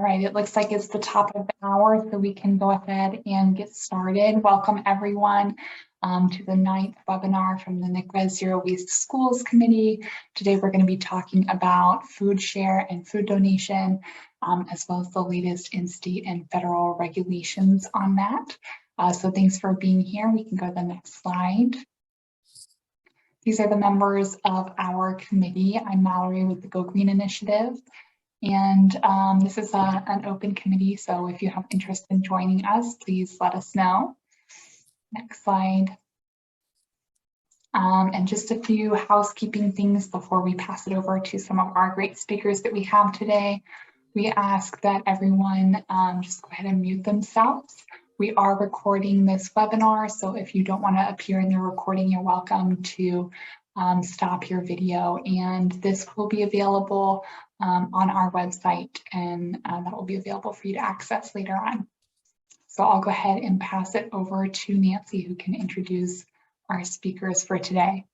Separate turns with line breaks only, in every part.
All right, it looks like it's the top of the hour, so we can go ahead and get started. Welcome everyone to the 9th webinar from the NCRA Zero Waste Schools Committee. Today we're going to be talking about food share and food donation, as well as the latest in state and federal regulations on that. So thanks for being here. We can go to the next slide. These are the members of our committee. I'm Mallory with the Go Green Initiative. And this is an open committee, so if you have interest in joining us, please let us know. Next slide. And just a few housekeeping things before we pass it over to some of our great speakers that we have today. We ask that everyone just go ahead and mute themselves. We are recording this webinar, so if you don't want to appear in the recording, you're welcome to stop your video, and this will be available on our website, and that will be available for you to access later on. So I'll go ahead and pass it over to Nancy, who can introduce our speakers for today.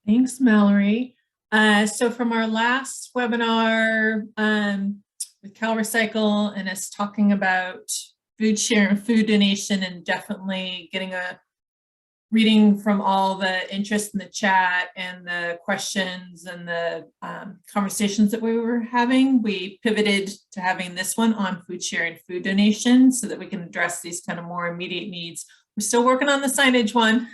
Thanks, Mallory. So from our last webinar with CalRecycle and us talking about food share and food donation, and definitely getting a reading from all the interest in the chat and the questions and the conversations that we were having, we pivoted to having this one on food share and food donation so that we can address these kind of more immediate needs. We're still working on the signage one.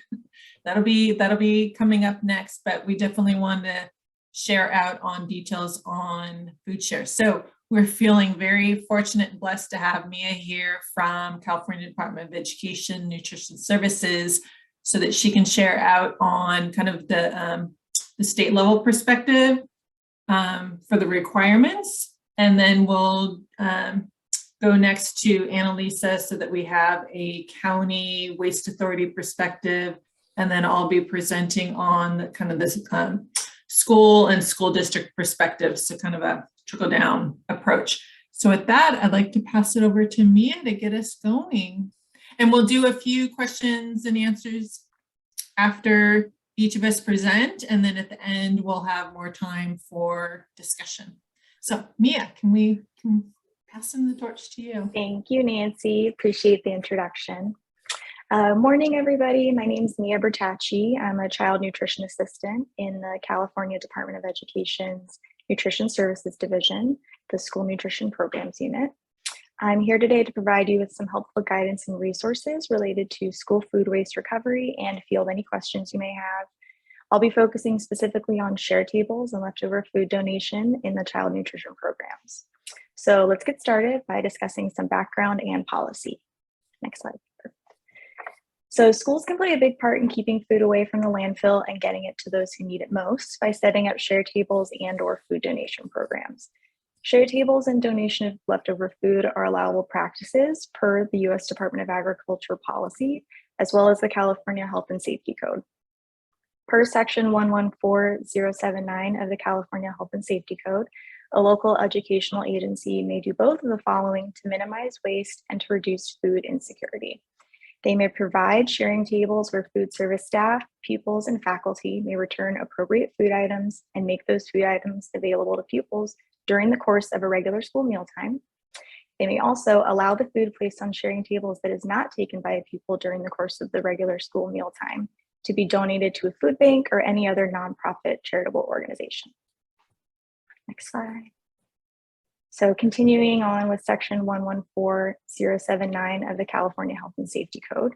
That'll be coming up next, but we definitely want to share out on details on food share. So we're feeling very fortunate and blessed to have Mia here from California Department of Education, Nutrition Services, so that she can share out on kind of the state level perspective for the requirements. And then we'll go next to Annalisa so that we have a county waste authority perspective. And then I'll be presenting on the, kind of this school and school district perspective. So kind of a trickle down approach. So with that, I'd like to pass it over to Mia to get us going. And we'll do a few questions and answers after each of us present. And then at the end, we'll have more time for discussion. So Mia, can pass in the torch to you?
Thank you, Nancy. Appreciate the introduction. Morning, everybody. My name is Mia Bertacchi. I'm a child nutrition assistant in the California Department of Education's Nutrition Services Division, the School Nutrition Programs Unit. I'm here today to provide you with some helpful guidance and resources related to school food waste recovery and field any questions you may have. I'll be focusing specifically on share tables and leftover food donation in the child nutrition programs. So let's get started by discussing some background and policy. Next slide. So schools can play a big part in keeping food away from the landfill and getting it to those who need it most by setting up share tables and/or food donation programs. Share tables and donation of leftover food are allowable practices per the U.S. Department of Agriculture policy, as well as the California Health and Safety Code. Per section 114079 of the California Health and Safety Code, a local educational agency may do both of the following to minimize waste and to reduce food insecurity. They may provide sharing tables where food service staff, pupils, and faculty may return appropriate food items and make those food items available to pupils during the course of a regular school mealtime. They may also allow the food placed on sharing tables that is not taken by a pupil during the course of the regular school mealtime to be donated to a food bank or any other nonprofit charitable organization. Next slide. So continuing on with section 114079 of the California Health and Safety Code,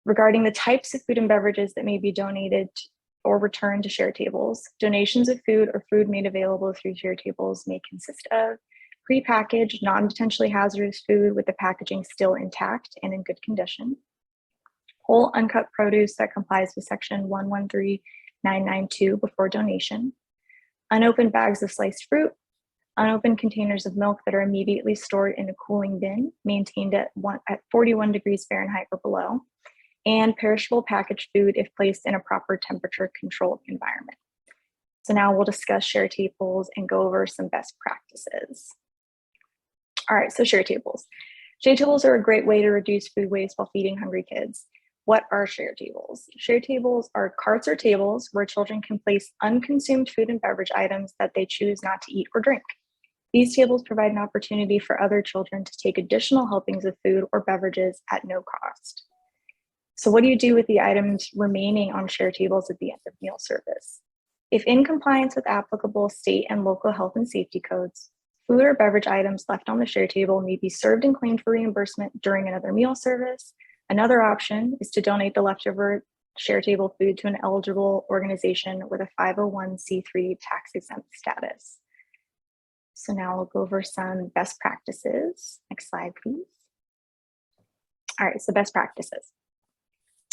regarding the types of food and beverages that may be donated or returned to share tables, donations of food or food made available through share tables may consist of prepackaged, non-potentially hazardous food with the packaging still intact and in good condition, whole uncut produce that complies with section 113992 before donation, unopened bags of sliced fruit, unopened containers of milk that are immediately stored in a cooling bin maintained at 41 degrees Fahrenheit or below, and perishable packaged food if placed in a proper temperature controlled environment. So now we'll discuss share tables and go over some best practices. All right, so share tables. Share tables are a great way to reduce food waste while feeding hungry kids. What are share tables? Share tables are carts or tables where children can place unconsumed food and beverage items that they choose not to eat or drink. These tables provide an opportunity for other children to take additional helpings of food or beverages at no cost. So what do you do with the items remaining on share tables at the end of meal service? If in compliance with applicable state and local health and safety codes, food or beverage items left on the share table may be served and claimed for reimbursement during another meal service. Another option is to donate the leftover share table food to an eligible organization with a 501c3 tax-exempt status. So now we'll go over some best practices. Next slide, please. All right, so best practices.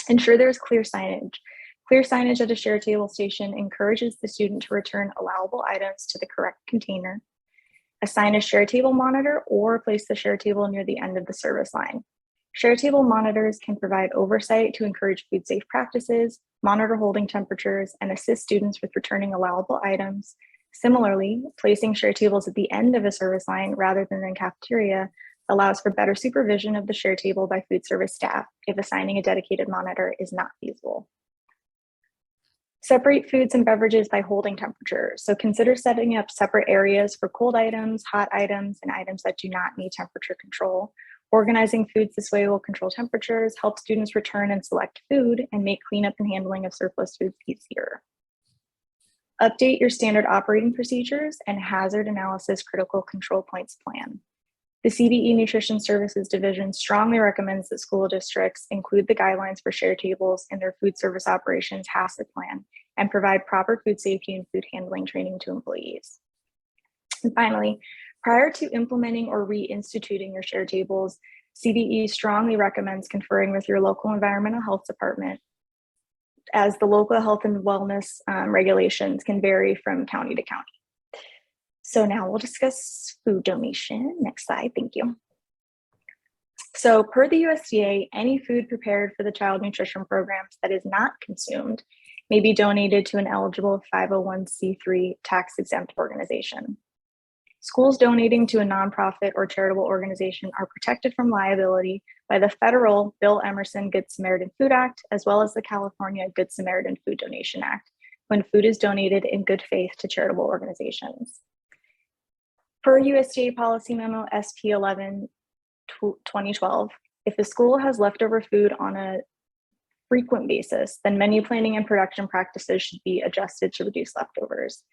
Ensure there's clear signage. Clear signage at a share table station encourages the student to return allowable items to the correct container. Assign a share table monitor or place the share table near the end of the service line. Share table monitors can provide oversight to encourage food safe practices, monitor holding temperatures, and assist students with returning allowable items. Similarly, placing share tables at the end of a service line rather than in cafeteria allows for better supervision of the share table by food service staff if assigning a dedicated monitor is not feasible. Separate foods and beverages by holding temperature. So consider setting up separate areas for cold items, hot items, and items that do not need temperature control. Organizing foods this way will control temperatures, help students return and select food, and make cleanup and handling of surplus foods easier. Update your standard operating procedures and hazard analysis critical control points plan. The CBE Nutrition Services Division strongly recommends that school districts include the guidelines for share tables in their food service operations HACCP plan and provide proper food safety and food handling training to employees. And finally, prior to implementing or reinstituting your share tables, CBE strongly recommends conferring with your local environmental health department, as the local health and wellness regulations can vary from county to county. So now we'll discuss food donation. Next slide, thank you. So per the USDA, any food prepared for the child nutrition programs that is not consumed may be donated to an eligible 501c3 tax-exempt organization. Schools donating to a nonprofit or charitable organization are protected from liability by the federal Bill Emerson Good Samaritan Food Act, as well as the California Good Samaritan Food Donation Act, when food is donated in good faith to charitable organizations. Per USDA Policy Memo SP 11/2012, if a school has leftover food on a frequent basis, then menu planning and production practices should be adjusted to reduce leftovers.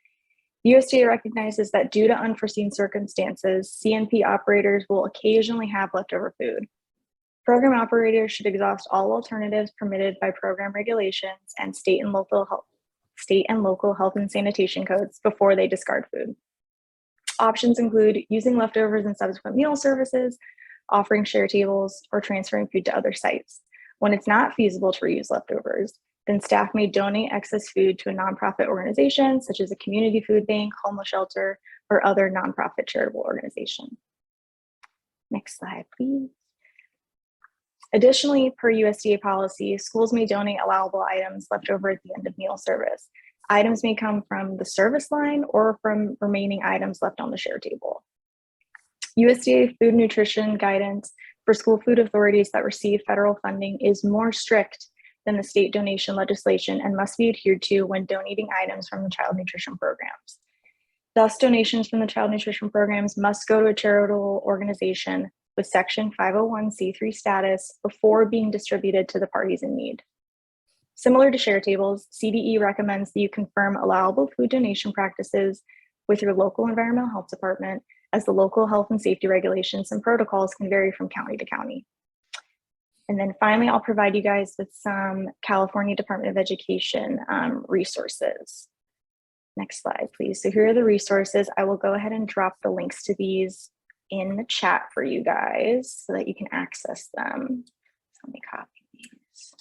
The USDA recognizes that due to unforeseen circumstances, CNP operators will occasionally have leftover food. Program operators should exhaust all alternatives permitted by program regulations and state and local health and sanitation codes before they discard food. Options include using leftovers in subsequent meal services, offering share tables, or transferring food to other sites. When it's not feasible to reuse leftovers, then staff may donate excess food to a nonprofit organization, such as a community food bank, homeless shelter, or other nonprofit charitable organization. Next slide, please. Additionally, per USDA policy, schools may donate allowable items left over at the end of meal service. Items may come from the service line or from remaining items left on the share table. USDA food nutrition guidance for school food authorities that receive federal funding is more strict than the state donation legislation and must be adhered to when donating items from the child nutrition programs. Thus, donations from the child nutrition programs must go to a charitable organization with Section 501c3 status before being distributed to the parties in need. Similar to share tables, CBE recommends that you confirm allowable food donation practices with your local environmental health department, as the local health and safety regulations and protocols can vary from county to county. And then finally, I'll provide you guys with some California Department of Education resources. Next slide, please. So here are the resources. I will go ahead and drop the links to these in the chat for you guys so that you can access them. So let me copy these.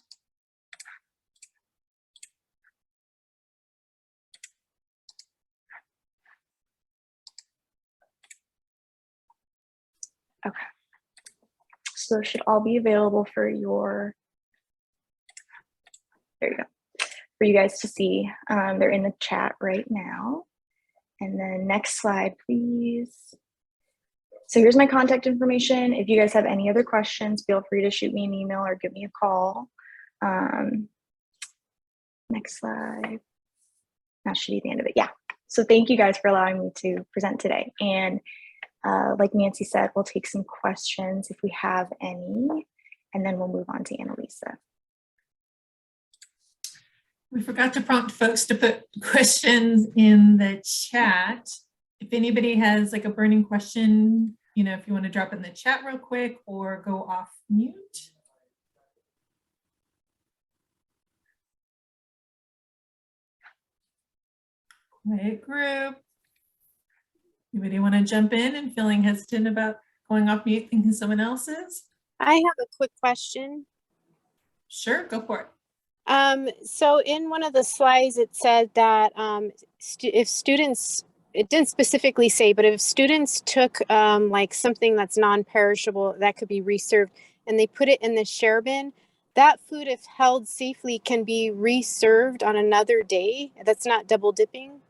Okay. So those should all be available for your, there you go, for you guys to see. They're in the chat right now. And then next slide, please. So here's my contact information. If you guys have any other questions, feel free to shoot me an email or give me a call. Next slide. That should be the end of it. Yeah. So thank you guys for allowing me to present today. And like Nancy said, we'll take some questions if we have any, and then we'll move on to Annalisa.
We forgot to prompt folks to put questions in the chat. If anybody has like a burning question, you know, if you want to drop it in the chat real quick or go off mute. Quiet group. Anybody want to jump in and feeling hesitant about going off mute thinking someone else is?
I have a quick question.
Sure, go for it.
So in one of the slides, it said that if students, it didn't specifically say, but if students took like something that's non-perishable that could be reserved and they put it in the share bin, that food, if held safely, can be reserved on another day. That's not double dipping.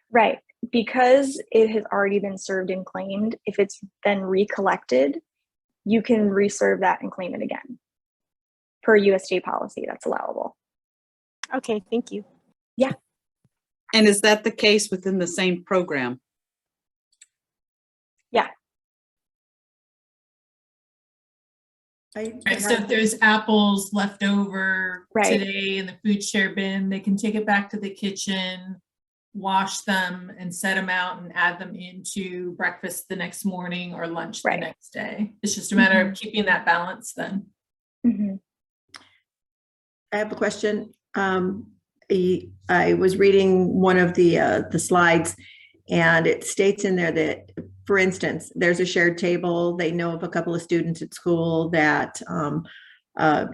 Right, because it has already been served and claimed, if it's then recollected, you can reserve that and claim it again. Per USDA policy, that's allowable.
Okay, thank you.
Yeah.
And is that the case within the same program?
Yeah.
Right, so if there's apples left over today in the food share bin, they can take it back to the kitchen, wash them and set them out and add them into breakfast the next morning or lunch the next day. It's just a matter of keeping that balance then.
I have a question. I was reading one of the slides, and it states in there that, for instance, there's a shared table. They know of a couple of students at school that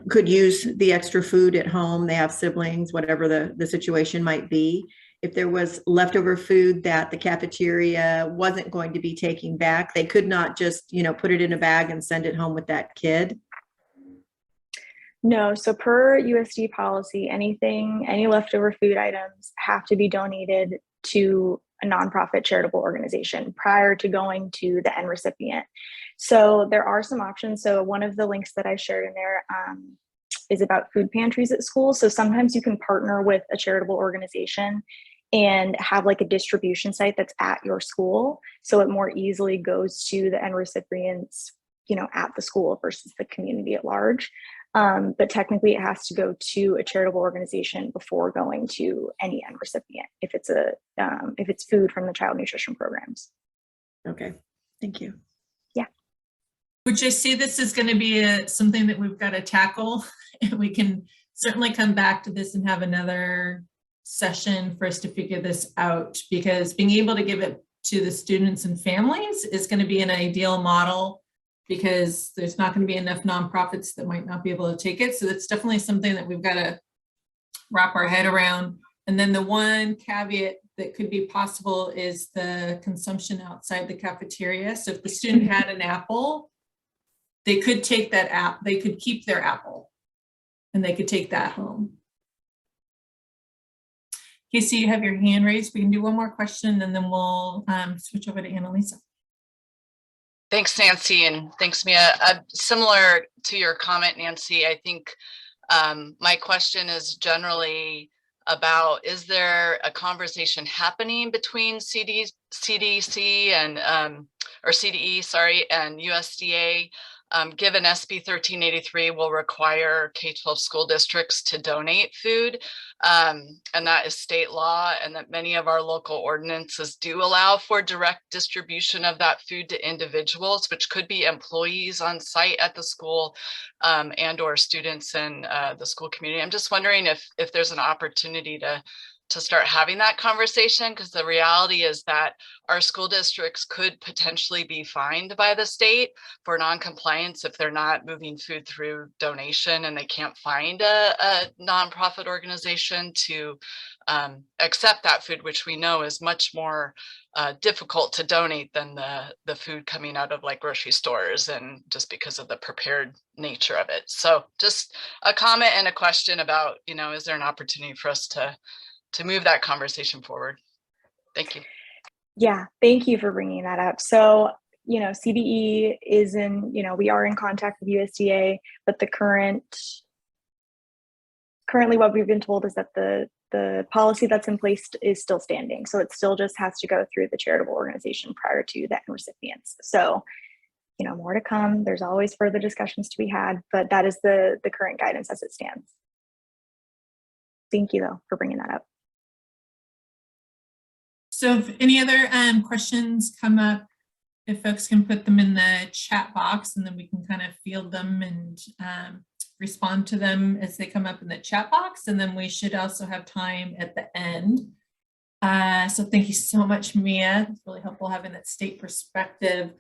could use the extra food at home. They have siblings, whatever the situation might be. If there was leftover food that the cafeteria wasn't going to be taking back, they could not just, you know, put it in a bag and send it home with that kid.
No, so per USD policy, any leftover food items have to be donated to a nonprofit charitable organization prior to going to the end recipient. So there are some options. So one of the links that I shared in there is about food pantries at school. So sometimes you can partner with a charitable organization and have like a distribution site that's at your school. So it more easily goes to the end recipients, you know, at the school versus the community at large. But technically it has to go to a charitable organization before going to any end recipient if it's food from the child nutrition programs.
Okay, thank you.
Yeah.
Would you see this is going to be something that we've got to tackle? And we can certainly come back to this and have another session for us to figure this out, because being able to give it to the students and families is going to be an ideal model, because there's not going to be enough nonprofits that might not be able to take it. So that's definitely something that we've got to wrap our head around. And then the one caveat that could be possible is the consumption outside the cafeteria. So if the student had an apple, they could take that they could keep their apple and they could take that home. Casey, you have your hand raised. We can do one more question and then we'll switch over to Annalisa.
Thanks, Nancy, and thanks, Mia. Similar to your comment, Nancy, I think my question is generally about, is there a conversation happening between CDC and or CDE, sorry, and USDA, given SB 1383 will require K-12 school districts to donate food, and that is state law, and that many of our local ordinances do allow for direct distribution of that food to individuals, which could be employees on site at the school and or students in the school community. I'm just wondering if there's an opportunity to start having that conversation, because the reality is that our school districts could potentially be fined by the state for non-compliance if they're not moving food through donation and they can't find a nonprofit organization to accept that food, which we know is much more difficult to donate than the food coming out of like grocery stores, and just because of the prepared nature of it. So just a comment and a question about, you know, is there an opportunity for us to move that conversation forward? Thank you.
Yeah, thank you for bringing that up. So, you know, CDE is we are in contact with USDA, but currently what we've been told is that the the policy that's in place is still standing. So it still just has to go through the charitable organization prior to the end recipients. So, you know, more to come. There's always further discussions to be had, but that is the current guidance as it stands. Thank you though for bringing that up.
So if any other questions come up, if folks can put them in the chat box, and then we can kind of field them and respond to them as they come up in the chat box. And then we should also have time at the end. So thank you so much, Mia. It's really helpful having that state perspective.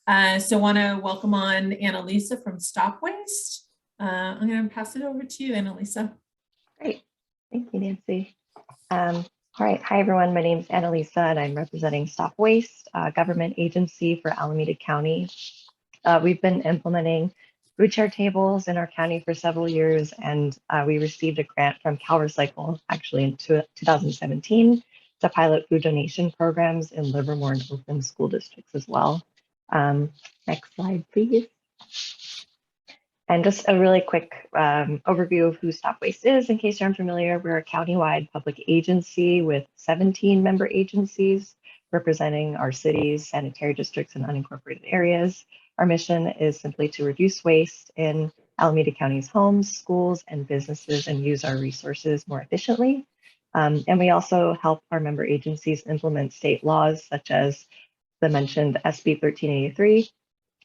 So want to welcome on Annalisa from StopWaste. I'm going to pass it over to you, Annalisa.
Great. Thank you, Nancy. All right. Hi, everyone. My name is Annalisa, and I'm representing StopWaste, a government agency for Alameda County. We've been implementing food share tables in our county for several years, and we received a grant from CalRecycle actually in 2017 to pilot food donation programs in Livermore and Oakland school districts as well. Next slide, please. And just a really quick overview of who StopWaste is, in case you're unfamiliar. We're a countywide public agency with 17 member agencies representing our cities, sanitary districts, and unincorporated areas. Our mission is simply to reduce waste in Alameda County's homes, schools, and businesses, and use our resources more efficiently. And we also help our member agencies implement state laws such as the mentioned SB 1383,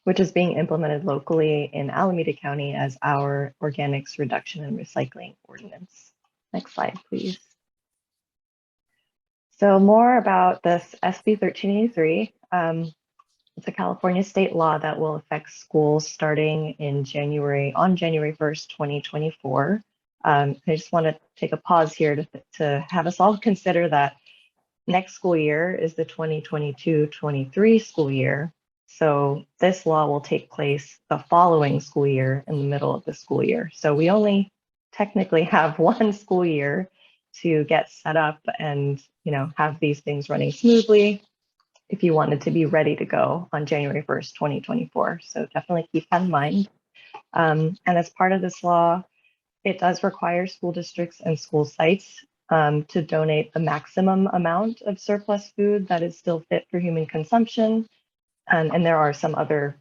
which is being implemented locally in Alameda County as our Organics Reduction and Recycling Ordinance. Next slide, please. So more about this SB 1383. It's a California state law that will affect schools starting in on January 1st, 2024. I just want to take a pause here to have us all consider that next school year is the 2022-23 school year. So this law will take place the following school year in the middle of the school year. So we only technically have one school year to get set up and, you know, have these things running smoothly if you wanted to be ready to go on January 1st, 2024. So definitely keep that in mind. And as part of this law, it does require school districts and school sites to donate the maximum amount of surplus food that is still fit for human consumption. And there are some other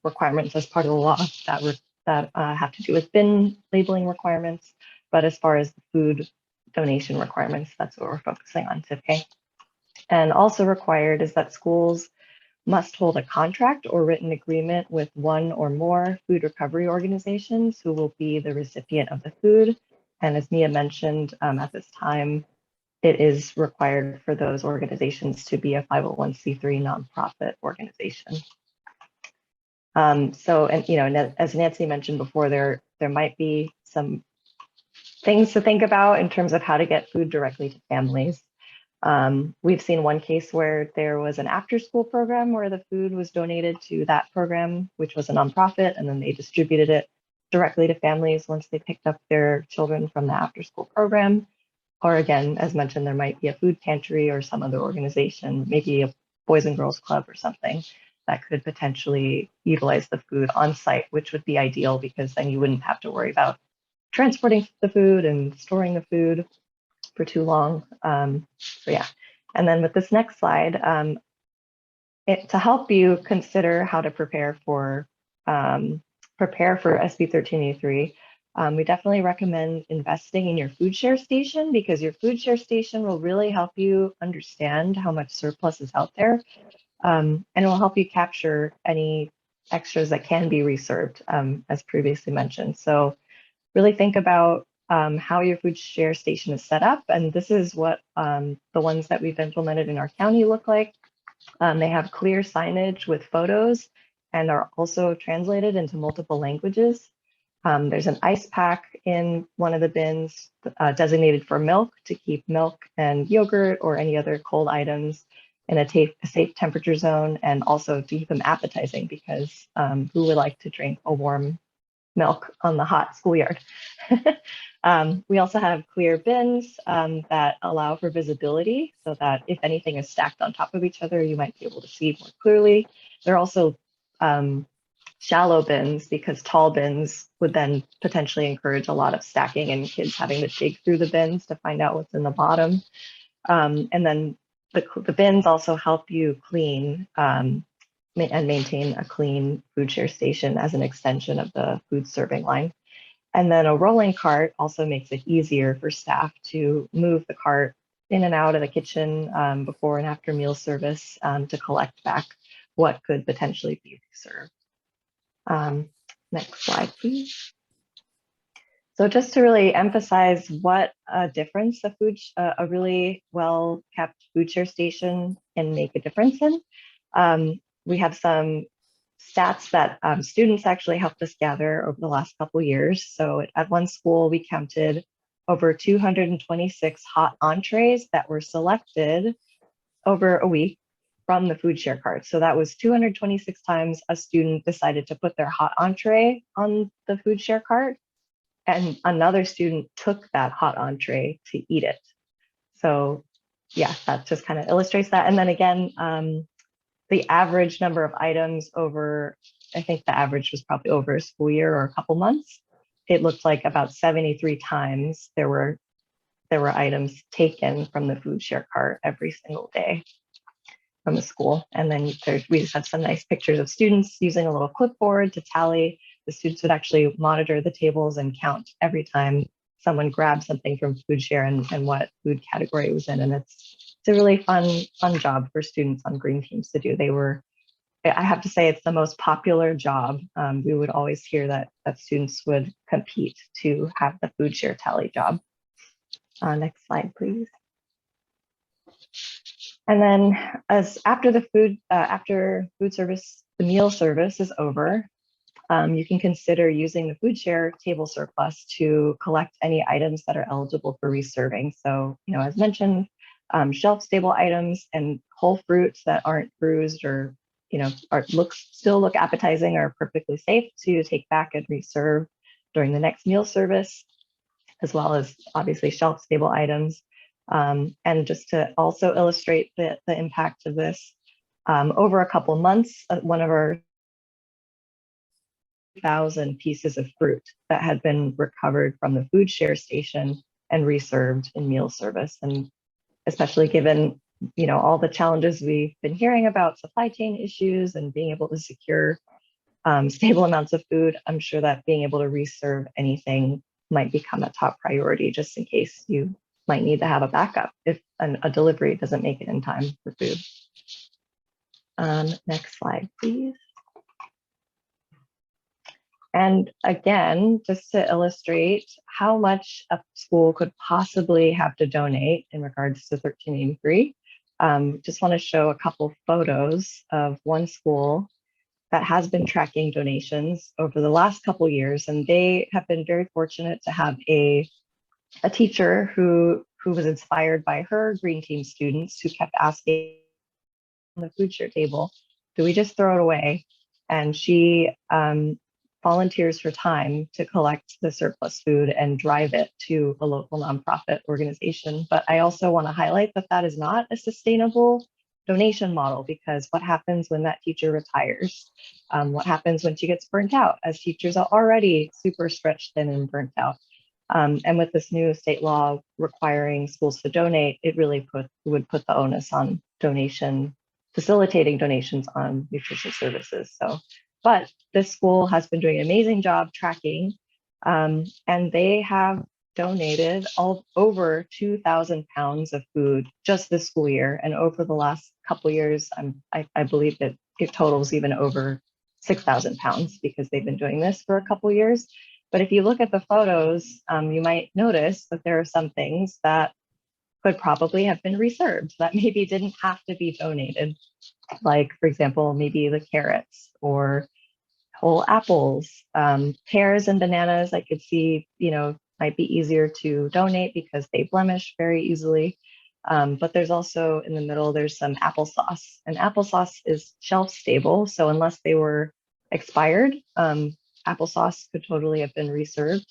requirements as part of the law that have to do with bin labeling requirements. But as far as the food donation requirements, that's what we're focusing on today. And also required is that schools must hold a contract or written agreement with one or more food recovery organizations who will be the recipient of the food. And as Mia mentioned, at this time, it is required for those organizations to be a 501c3 nonprofit organization. And you know, as Nancy mentioned before, there might be some things to think about in terms of how to get food directly to families. We've seen one case where there was an after-school program where the food was donated to that program, which was a nonprofit, and then they distributed it directly to families once they picked up their children from the after-school program. Or again, as mentioned, there might be a food pantry or some other organization, maybe a Boys and Girls Club or something that could potentially utilize the food on site, which would be ideal because then you wouldn't have to worry about transporting the food and storing the food for too long. So yeah, and then with this next slide, to help you consider how to prepare for SB 1383, we definitely recommend investing in your food share station because your food share station will really help you understand how much surplus is out there, and it will help you capture any extras that can be reserved, as previously mentioned. So really think about how your food share station is set up, and this is what the ones that we've implemented in our county look like. They have clear signage with photos and are also translated into multiple languages. There's an ice pack in one of the bins designated for milk to keep milk and yogurt or any other cold items in a safe temperature zone, and also to keep them appetizing because who would like to drink a warm milk on the hot schoolyard? We also have clear bins that allow for visibility so that if anything is stacked on top of each other, you might be able to see more clearly. There are also shallow bins because tall bins would then potentially encourage a lot of stacking and kids having to dig through the bins to find out what's in the bottom. And then the bins also help you clean and maintain a clean food share station as an extension of the food serving line. And then a rolling cart also makes it easier for staff to move the cart in and out of the kitchen before and after meal service to collect back what could potentially be served. Next slide, please. So just to really emphasize what a difference a really well-kept food share station can make a difference in. We have some stats that students actually helped us gather over the last couple of years. So at one school, we counted over 226 hot entrees that were selected over a week from the food share cart. So that was 226 times a student decided to put their hot entree on the food share cart, and another student took that hot entree to eat it. So yeah, that just kind of illustrates that. And then again, the average number of items over, I think the average was probably over a school year or a couple months. It looked like about 73 times there were items taken from the food share cart every single day from the school. And then we just had some nice pictures of students using a little clipboard to tally. The students would actually monitor the tables and count every time someone grabbed something from food share and what food category it was in. And it's a really fun job for students on green teams to do. I have to say it's the most popular job. We would always hear that students would compete to have the food share tally job. Next slide, please. And then after food service, the meal service is over, you can consider using the food share table surplus to collect any items that are eligible for reserving. So, as mentioned, shelf stable items and whole fruits that aren't bruised or, still look appetizing are perfectly safe to take back and reserve during the next meal service, as well as obviously shelf stable items. And just to also illustrate the impact of this, over a couple months, one of our 1,000 pieces of fruit that had been recovered from the food share station and reserved in meal service. And especially given, all the challenges we've been hearing about supply chain issues and being able to secure stable amounts of food, I'm sure that being able to reserve anything might become a top priority, just in case you might need to have a backup if a delivery doesn't make it in time for food. Next slide, please. And again, just to illustrate how much a school could possibly have to donate in regards to 1383, just want to show a couple photos of one school that has been tracking donations over the last couple years, and they have been very fortunate to have a teacher who was inspired by her green team students who kept asking on the food share table, do we just throw it away? And she volunteers her time to collect the surplus food and drive it to a local nonprofit organization. But I also want to highlight that is not a sustainable donation model, because what happens when that teacher retires? What happens when she gets burnt out, as teachers are already super stretched thin and burnt out? And with this new state law requiring schools to donate, it really would put the onus on facilitating donations on nutrition services. But this school has been doing an amazing job tracking, and they have donated over 2,000 pounds of food just this school year. And over the last couple years, I believe that it totals even over 6,000 pounds, because they've been doing this for a couple years. But if you look at the photos, you might notice that there are some things that could probably have been reserved that maybe didn't have to be donated. Like, for example, maybe the carrots or whole apples, pears and bananas, I could see, might be easier to donate because they blemish very easily. But there's also in the middle, there's some applesauce, and applesauce is shelf stable. So unless they were expired, applesauce could totally have been reserved.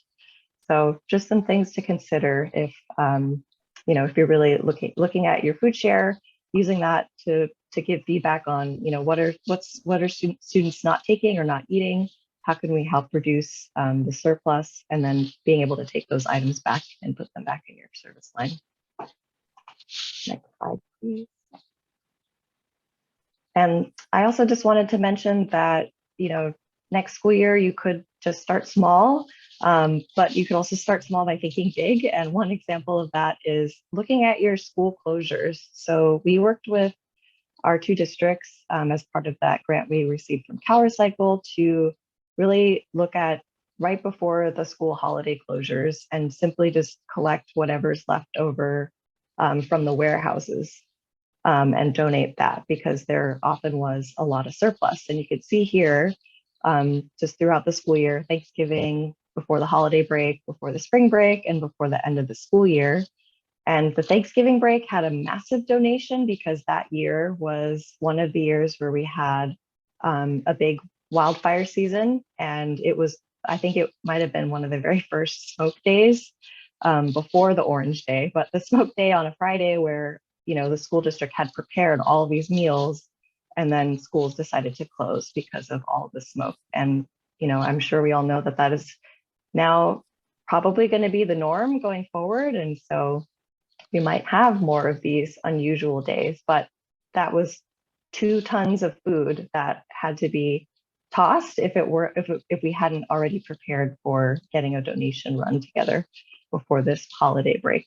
So just some things to consider if, if you're really looking at your food share, using that to to give feedback on, what are students not taking or not eating? How can we help reduce the surplus, and then being able to take those items back and put them back in your service line. Next slide, please. And I also just wanted to mention that, next school year, you could just start small, but you could also start small by thinking big. And one example of that is looking at your school closures. So we worked with our 2 districts as part of that grant we received from CalRecycle to really look at right before the school holiday closures and simply just collect whatever's left over from the warehouses and donate that, because there often was a lot of surplus. And you could see here, just throughout the school year, Thanksgiving, before the holiday break, before the spring break, and before the end of the school year. And the Thanksgiving break had a massive donation because that year was one of the years where we had a big wildfire season. And it was, I think it might have been one of the very first smoke days before the orange day, but the smoke day on a Friday where, the school district had prepared all of these meals, and then schools decided to close because of all the smoke. And, I'm sure we all know that that is now probably going to be the norm going forward. And so we might have more of these unusual days, but that was 2 tons of food that had to be tossed if we hadn't already prepared for getting a donation run together before this holiday break.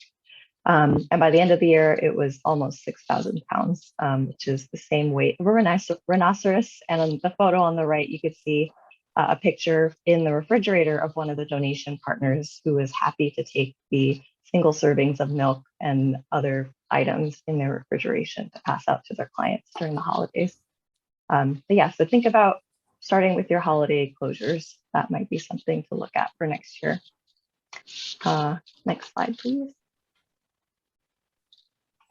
And by the end of the year, it was almost 6,000 pounds, which is the same weight of a rhinoceros. And on the photo on the right, you could see a picture in the refrigerator of one of the donation partners who was happy to take the single servings of milk and other items in their refrigeration to pass out to their clients during the holidays. But yeah, so think about starting with your holiday closures. That might be something to look at for next year. Next slide, please.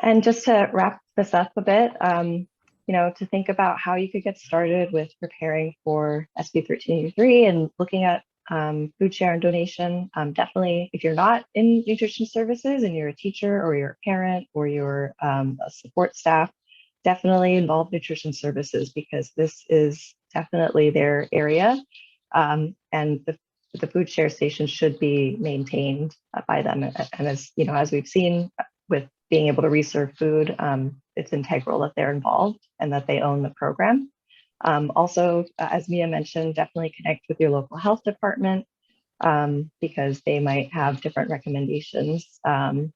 And just to wrap this up a bit, to think about how you could get started with preparing for SB 1383 and looking at food share and donation. Definitely, if you're not in nutrition services and you're a teacher or you're a parent or you're a support staff, definitely involve nutrition services, because this is definitely their area. And the food share station should be maintained by them. And as we've seen with being able to reserve food, it's integral that they're involved and that they own the program. Also, as Mia mentioned, definitely connect with your local health department because they might have different recommendations and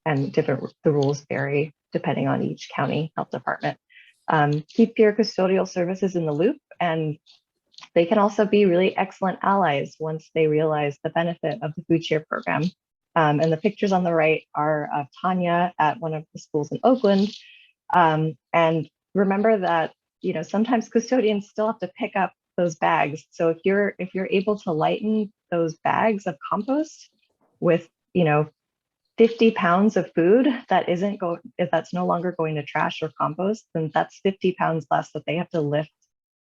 the rules vary depending on each county health department. Keep your custodial services in the loop, and they can also be really excellent allies once they realize the benefit of the food share program. And the pictures on the right are of Tanya at one of the schools in Oakland. And remember that, sometimes custodians still have to pick up those bags. So if you're able to lighten those bags of compost with, 50 pounds of food if that's no longer going to trash or compost, then that's 50 pounds less that they have to lift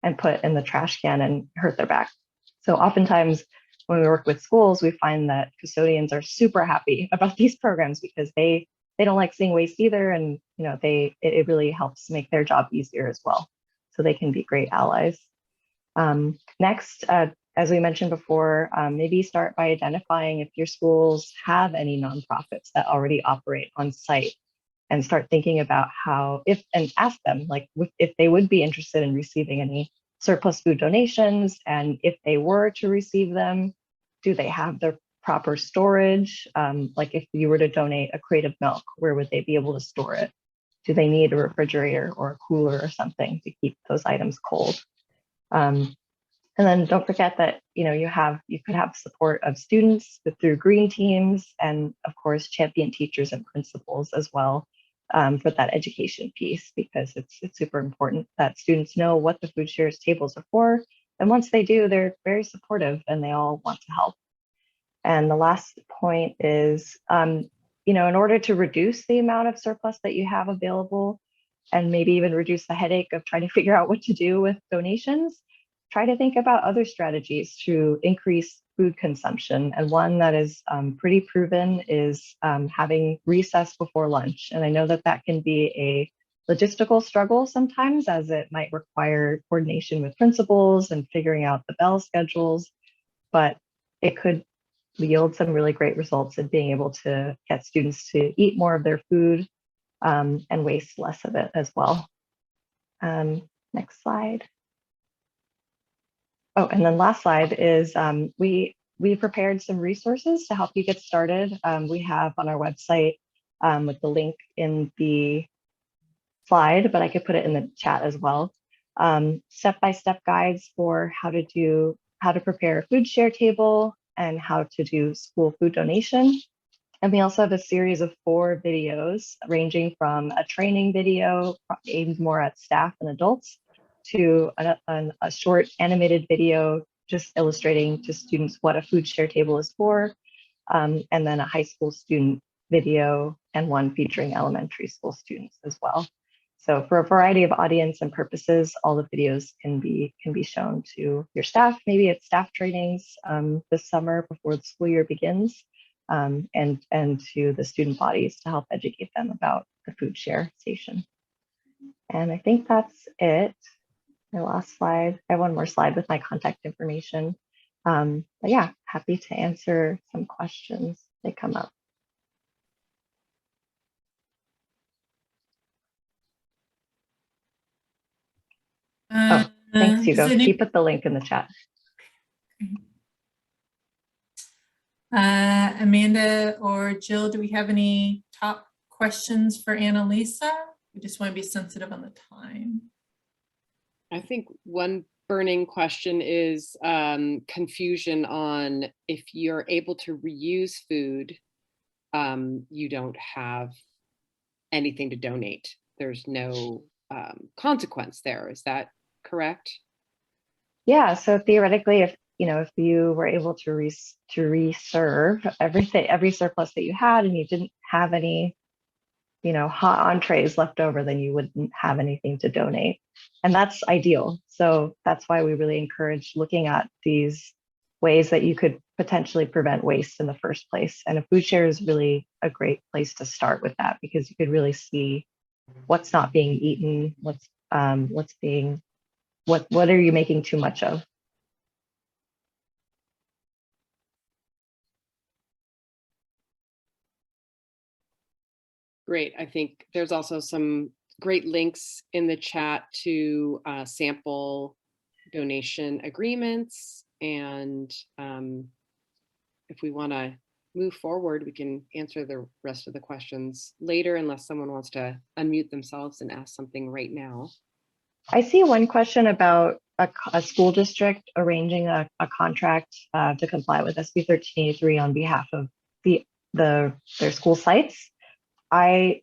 and put in the trash can and hurt their back. So oftentimes when we work with schools, we find that custodians are super happy about these programs because they don't like seeing waste either. And, it really helps make their job easier as well. So they can be great allies. Next, as we mentioned before, maybe start by identifying if your schools have any nonprofits that already operate on site, and start thinking about and ask them if they would be interested in receiving any surplus food donations. And if they were to receive them, do they have the proper storage? Like if you were to donate a crate of milk, where would they be able to store it? Do they need a refrigerator or a cooler or something to keep those items cold? And then don't forget that you could have support of students through green teams, and of course champion teachers and principals as well for that education piece, because it's super important that students know what the food shares tables are for. And once they do, they're very supportive and they all want to help. And the last point is, in order to reduce the amount of surplus that you have available, and maybe even reduce the headache of trying to figure out what to do with donations, try to think about other strategies to increase food consumption. And one that is pretty proven is having recess before lunch. And I know that can be logistical struggle sometimes, as it might require coordination with principals and figuring out the bell schedules, but it could yield some really great results in being able to get students to eat more of their food and waste less of it as well. Next slide. Oh, and then last slide is we prepared some resources to help you get started. We have on our website with the link in the slide, but I could put it in the chat as well. Step-by-step guides for how to prepare a food share table and how to do school food donation. And we also have a series of 4 videos ranging from a training video aimed more at staff and adults to a short animated video just illustrating to students what a food share table is for, and then a high school student video and one featuring elementary school students as well. So for a variety of audience and purposes, all the videos can be shown to your staff, maybe at staff trainings this summer before the school year begins, and to the student bodies to help educate them about the food share station. And I think that's it. My last slide. I have one more slide with my contact information. But yeah, happy to answer some questions that come up. Oh, thanks, Hugo. He put the link in the chat.
Amanda or Jill, do we have any top questions for Annalisa? We just want to be sensitive on the time.
I think one burning question is confusion on if you're able to reuse food, you don't have anything to donate. There's no consequence there. Is that correct?
Yeah, so theoretically, if you were able to reserve every surplus that you had and you didn't have any hot entrees left over, then you wouldn't have anything to donate. And that's ideal. So that's why we really encourage looking at these ways that you could potentially prevent waste in the first place. And a food share is really a great place to start with that, because you could really see what's not being eaten, what are you making too much of.
Great. I think there's also some great links in the chat to sample donation agreements. And if we want to move forward, we can answer the rest of the questions later, unless someone wants to unmute themselves and ask something right now.
I see one question about a school district arranging a contract to comply with SB 1383 on behalf of their school sites. I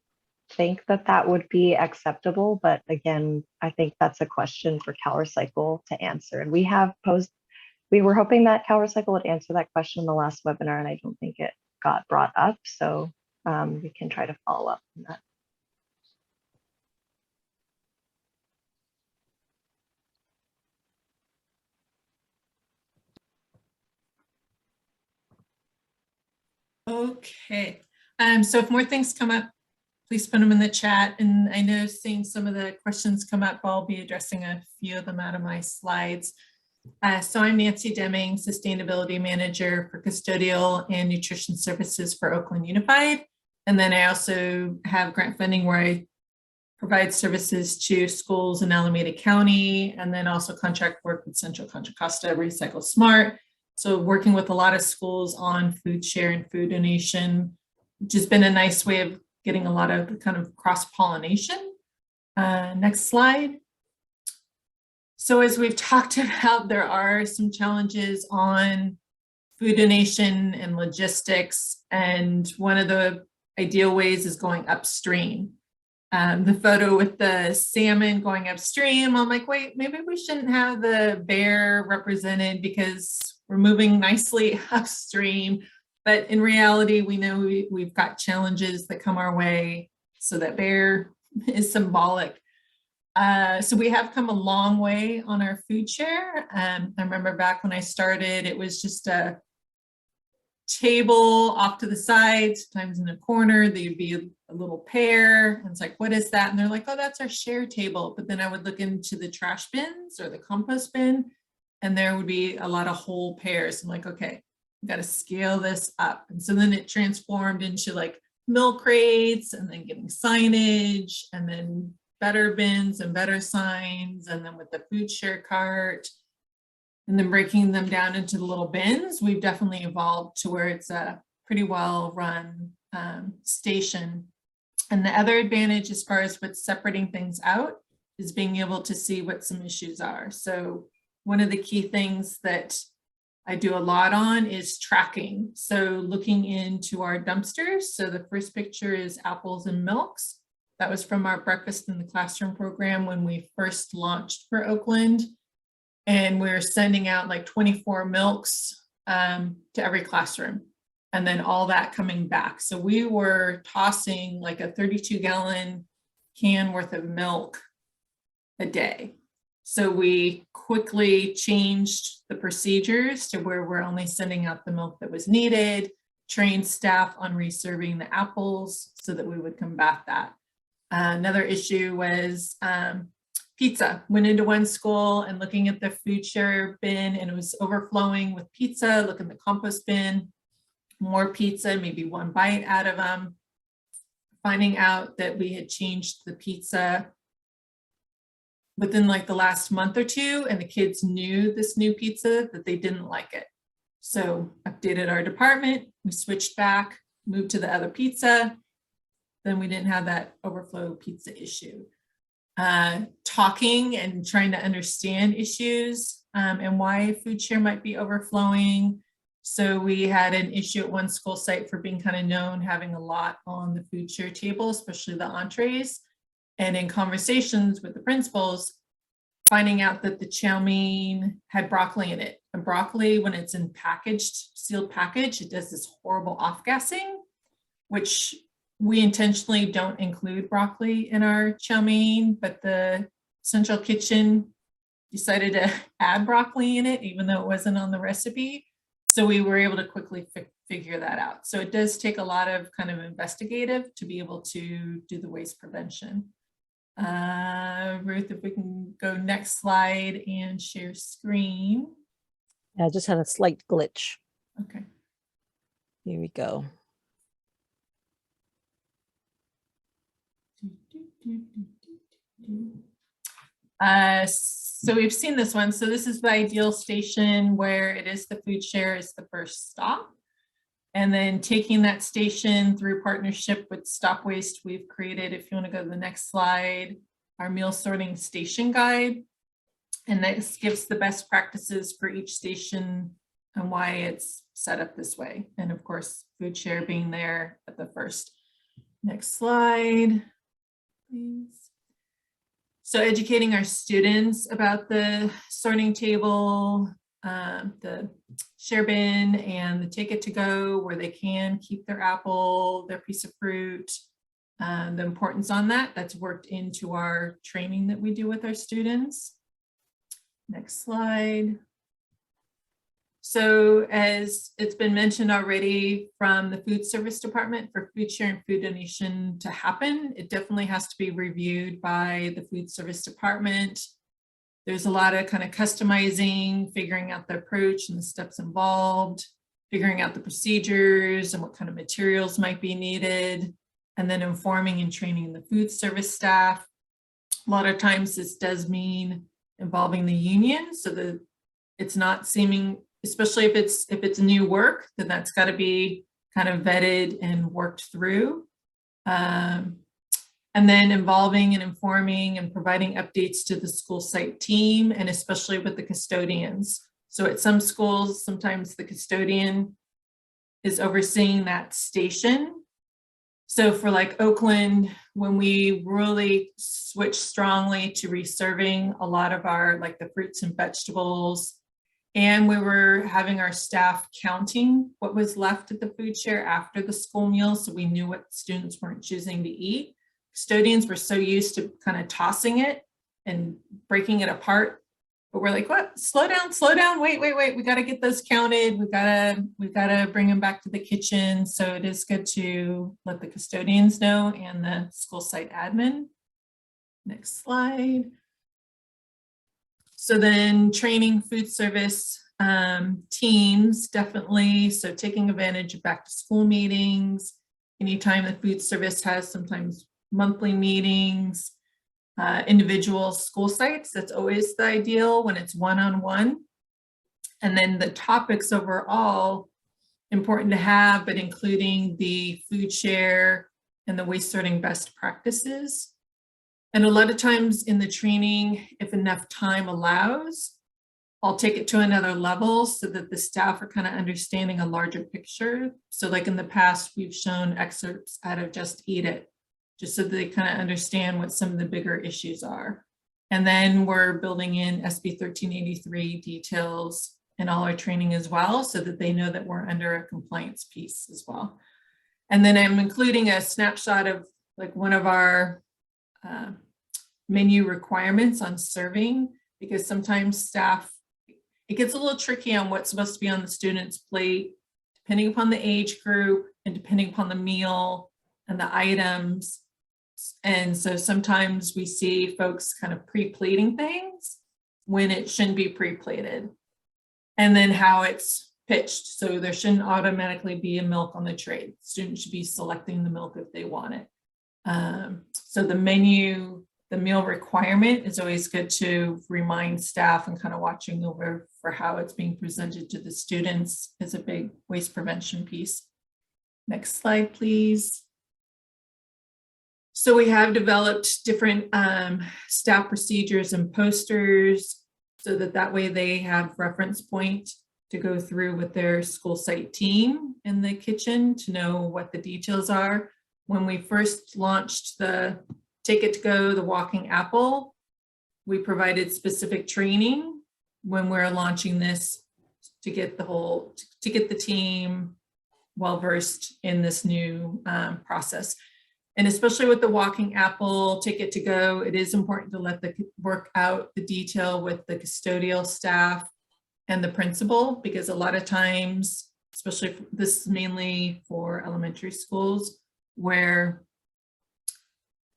think that would be acceptable, but again, I think that's a question for CalRecycle to answer. And we were hoping that CalRecycle would answer that question in the last webinar, and I don't think it got brought up. So we can try to follow up on that.
Okay, so if more things come up, please put them in the chat. And I know seeing some of the questions come up, I'll be addressing a few of them out of my slides. So I'm Nancy Deming, Sustainability Manager for Custodial and Nutrition Services for Oakland Unified. And then I also have grant funding where I provide services to schools in Alameda County, and then also contract work with Central Contra Costa, Recycle Smart. So working with a lot of schools on food share and food donation, which has been a nice way of getting a lot of kind of cross-pollination. Next slide. So as we've talked about, there are some challenges on food donation and logistics, and one of the ideal ways is going upstream. The photo with the salmon going upstream, I'm like, wait, maybe we shouldn't have the bear represented because we're moving nicely upstream. But in reality, we know we've got challenges that come our way. So that bear is symbolic. So we have come a long way on our food share. I remember back when I started, it was just a table off to the side, sometimes in a corner. There'd be a little pear. And it's like, what is that? And they're like, oh, that's our share table. But then I would look into the trash bins or the compost bin, and there would be a lot of whole pears. I'm like, okay, we got to scale this up. And so then it transformed into like milk crates, and then getting signage, and then better bins and better signs, and then with the food share cart, and then breaking them down into the little bins. We've definitely evolved to where it's a pretty well run station. And the other advantage as far as what's separating things out is being able to see what some issues are. So one of the key things that I do a lot on is tracking. So looking into our dumpsters. So the first picture is apples and milks. That was from our breakfast in the classroom program when we first launched for Oakland. And we're sending out like 24 milks to every classroom, and then all that coming back. So we were tossing like a 32-gallon can worth of milk a day. So we quickly changed the procedures to where we're only sending out the milk that was needed, trained staff on reserving the apples so that we would combat that. Another issue was pizza. Went into one school and looking at the food share bin, and it was overflowing with pizza. Look in the compost bin, more pizza, maybe one bite out of them. Finding out that we had changed the pizza within like the last month or two, and the kids knew this new pizza, that they didn't like it. So updated our department, we switched back, moved to the other pizza. Then we didn't have that overflow pizza issue. Talking and trying to understand issues and why food share might be overflowing. So we had an issue at one school site for being kind of known having a lot on the food share table, especially the entrees. And in conversations with the principals, finding out that the chow mein had broccoli in it. And broccoli, when it's in sealed package, it does this horrible off-gassing, which we intentionally don't include broccoli in our chow mein, but the central kitchen decided to add broccoli in it, even though it wasn't on the recipe. So we were able to quickly figure that out. So it does take a lot of kind of investigative to be able to do the waste prevention. Ruth, if we can go next slide and share screen.
I just had a slight glitch.
Okay.
Here we go.
So we've seen this one. So this is the ideal station where it is the food share is the first stop. And then taking that station through partnership with StopWaste, we've created, if you want to go to the next slide, our meal sorting station guide. And this gives the best practices for each station and why it's set up this way. And of course, food share being there at the first. Next slide, please. So educating our students about the sorting table, the share bin, and the take it to go, where they can keep their apple, their piece of fruit, the importance on that. That's worked into our training that we do with our students. Next slide. So as it's been mentioned already, from the food service department, for food share and food donation to happen, it definitely has to be reviewed by the food service department. There's a lot of kind of customizing, figuring out the approach and the steps involved, figuring out the procedures and what kind of materials might be needed, and then informing and training the food service staff. A lot of times this does mean involving the union, so that it's not seeming, especially if it's new work, then that's got to be kind of vetted and worked through. And then involving and informing and providing updates to the school site team, and especially with the custodians. So at some schools, sometimes the custodian is overseeing that station. So for like Oakland, when we really switched strongly to reserving a lot of our, like the fruits and vegetables, and we were having our staff counting what was left at the food share after the school meal, so we knew what students weren't choosing to eat. Custodians were so used to kind of tossing it and breaking it apart But we're like, what? Slow down, wait. We got to get those counted. We gotta bring them back to the kitchen. So it is good to let the custodians know and the school site admin. Next slide. So then training food service teams, definitely. So taking advantage of back to school meetings, anytime the food service has sometimes monthly meetings, individual school sites, that's always the ideal when it's one-on-one. And then the topics overall, important to have, but including the food share and the waste sorting best practices. And a lot of times in the training, if enough time allows, I'll take it to another level so that the staff are kind of understanding a larger picture. So like in the past, we've shown excerpts out of Just Eat It, just so that they kind of understand what some of the bigger issues are. And then we're building in SB 1383 details in all our training as well, so that they know that we're under a compliance piece as well. And then I'm including a snapshot of like one of our menu requirements on serving, because sometimes staff, it gets a little tricky on what's supposed to be on the student's plate, depending upon the age group and depending upon the meal and the items. And so sometimes we see folks kind of pre-plating things when it shouldn't be pre-plated. And then how it's pitched. So there shouldn't automatically be a milk on the tray. Students should be selecting the milk if they want it. So the menu, the meal requirement is always good to remind staff and kind of watching over for how it's being presented to the students is a big waste prevention piece. Next slide, please. So we have developed different staff procedures and posters so that way they have reference point to go through with their school site team in the kitchen to know what the details are. When we first launched the Take It to Go, the Walking Apple, we provided specific training when we're launching this to get the team well-versed in this new process. And especially with the Walking Apple, Take It to Go, it is important to let work out the detail with the custodial staff and the principal, because a lot of times, especially this is mainly for elementary schools, where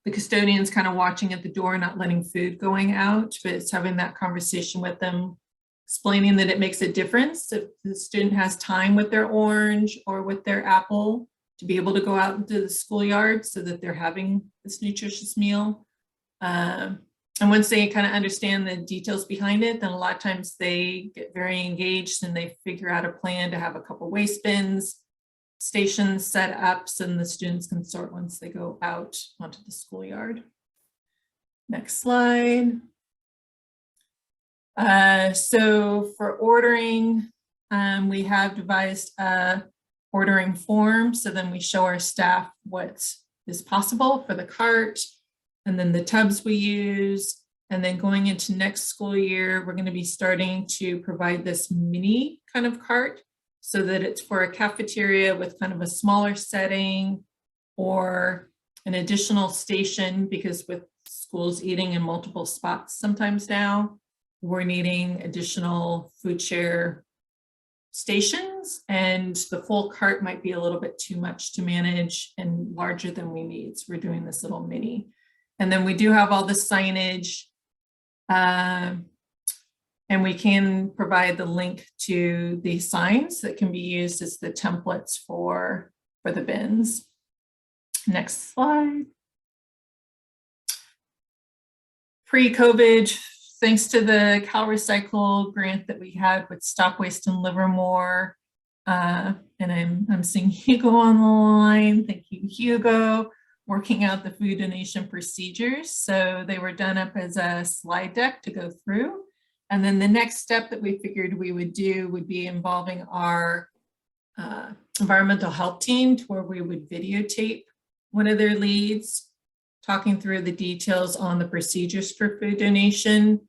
the custodian's kind of watching at the door, not letting food going out, but it's having that conversation with them, explaining that it makes a difference if the student has time with their orange or with their apple to be able to go out into the schoolyard so that they're having this nutritious meal. And once they kind of understand the details behind it, then a lot of times they get very engaged and they figure out a plan to have a couple waste bins, stations set up so the students can sort once they go out onto the schoolyard. Next slide. So for ordering, we have devised a ordering form. So then we show our staff what is possible for the cart and then the tubs we use. And then going into next school year, we're going to be starting to provide this mini kind of cart so that it's for a cafeteria with kind of a smaller setting or an additional station, because with schools eating in multiple spots sometimes now, we're needing additional food share stations, and the full cart might be a little bit too much to manage and larger than we need. So we're doing this little mini. And then we do have all the signage, and we can provide the link to the signs that can be used as the templates for the bins. Next slide. Pre-COVID, thanks to the CalRecycle grant that we had with StopWaste in Livermore, and I'm seeing Hugo on the line. Thank you, Hugo, working out the food donation procedures. So they were done up as a slide deck to go through. And then the next step that we figured we would do would be involving our environmental health team, to where we would videotape one of their leads, talking through the details on the procedures for food donation.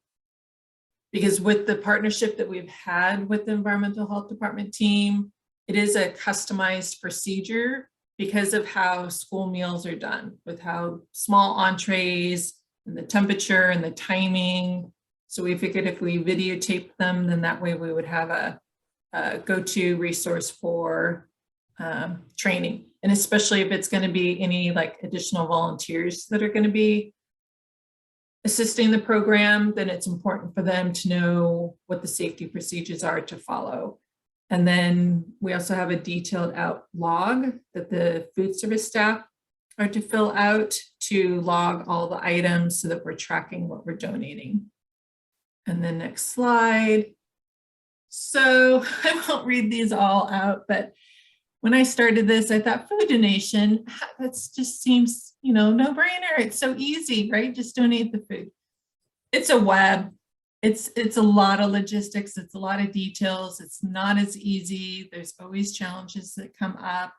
Because with the partnership that we've had with the environmental health department team, it is a customized procedure because of how school meals are done, with how small entrees and the temperature and the timing. So we figured if we videotape them, then that way we would have a go-to resource for training. And especially if it's going to be any like additional volunteers that are going to be assisting the program, then it's important for them to know what the safety procedures are to follow. And then we also have a detailed out log that the food service staff are to fill out to log all the items so that we're tracking what we're donating. And then next slide. So I won't read these all out, but when I started this, I thought food donation, that just seems, you know, no brainer. It's so easy, right? Just donate the food. It's a web. It's a lot of logistics. It's a lot of details. It's not as easy. There's always challenges that come up.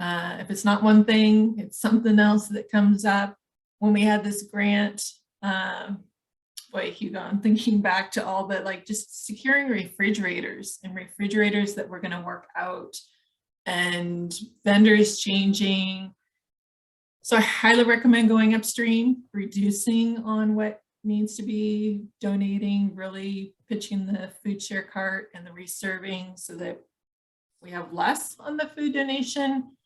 If it's not one thing, it's something else that comes up. When we had this grant, boy, Hugo, I'm thinking back to all the like just securing refrigerators that we're going to work out and vendors changing. So I highly recommend going upstream, reducing on what needs to be donating, really pitching the food share cart and the reserving so that we have less on the food donation,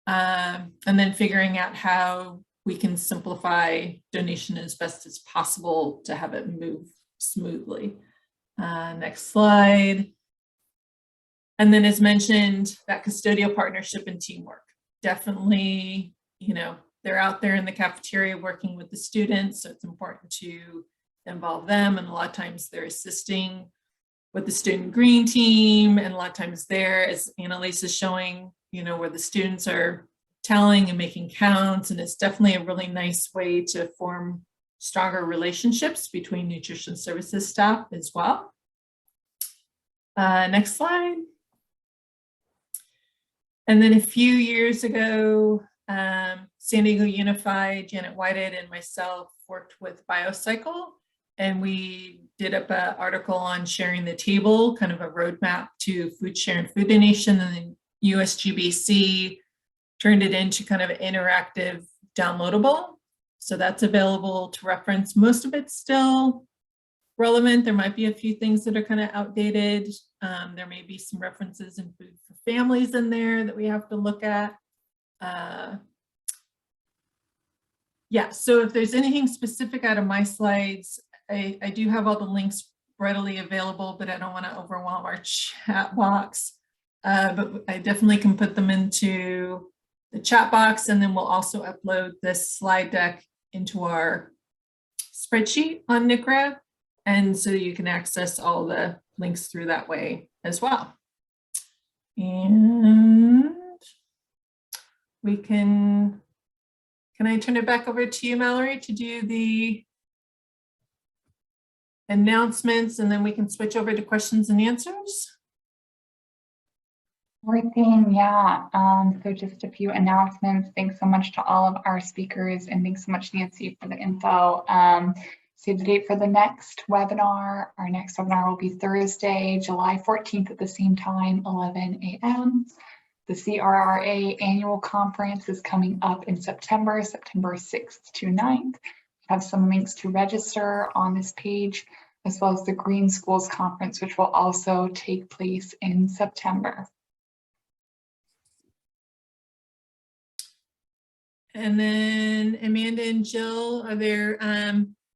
and then figuring out how we can simplify donation as best as possible to have it move smoothly. Next slide. And then as mentioned, that custodial partnership and teamwork. Definitely, you know, they're out there in the cafeteria working with the students, so it's important to involve them. And a lot of times they're assisting with the student green team. And a lot of times there, as Annalisa is showing, you know, where the students are telling and making counts. And it's definitely a really nice way to form stronger relationships between nutrition services staff as well. Next slide. And then a few years ago, San Diego Unified, Janet Whitehead and myself worked with Biocycle, and we did up an article on sharing the table, kind of a roadmap to food share and food donation, and then USGBC turned it into kind of an interactive downloadable. So that's available to reference. Most of it's still relevant. There might be a few things that are kind of outdated. There may be some references in food for families in there that we have to look at. Yeah, so if there's anything specific out of my slides, I do have all the links readily available, but I don't want to overwhelm our chat box. But I definitely can put them into the chat box, and then we'll also upload this slide deck into our spreadsheet on NCRA, and so you can access all the links through that way as well. And we can I turn it back over to you, Mallory, to do the announcements, and then we can switch over to questions and answers?
Everything, yeah. So just a few announcements. Thanks so much to all of our speakers, and thanks so much, Nancy, for the info. Save the date for the next webinar. Our next webinar will be Thursday, July 14th at the same time, 11 a.m. The NCRA annual conference is coming up in September 6th to 9th. We have some links to register on this page, as well as the Green Schools Conference, which will also take place in September.
And then Amanda and Jill, are there